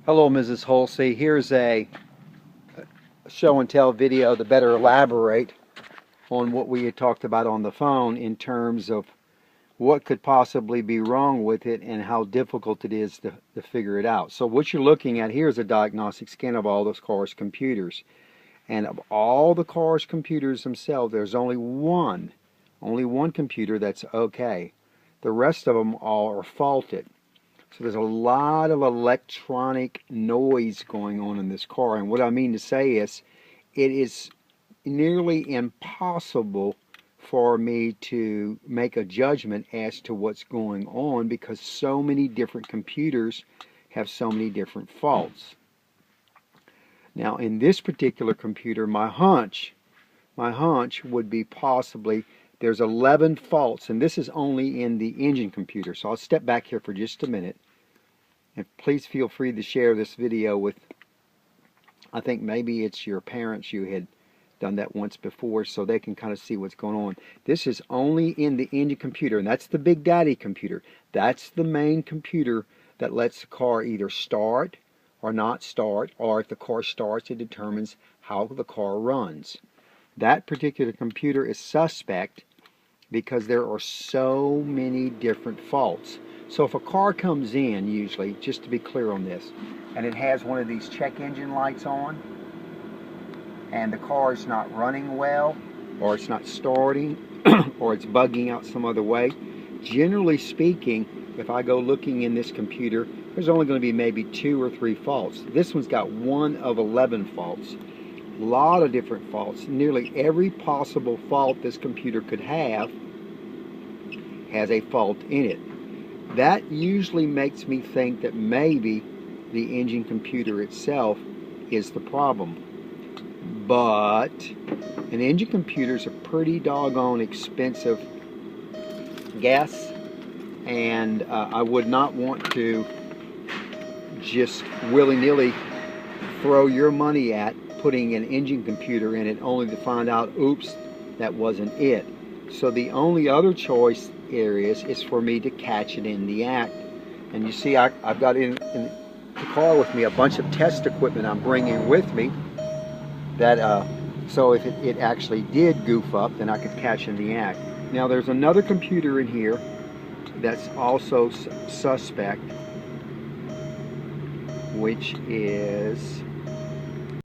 Hello, Mrs. Hulsey. Here's a show and tell video to better elaborate on what we had talked about on the phone in terms of what could possibly be wrong with it and how difficult it is to figure it out. So what you're looking at here is a diagnostic scan of all those cars' computers. And of all the cars' computers themselves, there's only one computer that's okay. The rest of them all are faulted. So there's a lot of electronic noise going on in this car, and what I mean to say is it is nearly impossible for me to make a judgment as to what's going on because so many different computers have so many different faults. Now in this particular computer, my hunch would be possibly there's 11 faults, and this is only in the engine computer. So I'll step back here for just a minute. And please feel free to share this video with, I think maybe it's your parents. You had done that once before so they can kind of see what's going on. This is only in the engine computer, and that's the Big Daddy computer. That's the main computer that lets the car either start or not start, or if the car starts, it determines how the car runs. That particular computer is suspect because there are so many different faults. So if a car comes in, usually, just to be clear on this, and it has one of these check engine lights on, and the car is not running well, or it's not starting, or it's bugging out some other way, generally speaking, if I go looking in this computer, there's only going to be maybe 2 or 3 faults. This one's got 1 of 11 faults. A lot of different faults. Nearly every possible fault this computer could have has a fault in it. That usually makes me think that maybe the engine computer itself is the problem. But an engine computer is a pretty doggone expensive guess, and I would not want to just willy-nilly throw your money at putting an engine computer in it only to find out, oops, that wasn't it. So the only other choice areas is for me to catch it in the act. And you see, I've got in the car with me a bunch of test equipment I'm bringing with me that so if it actually did goof up, then I could catch in the act. Now there's another computer in here that's also suspect, which is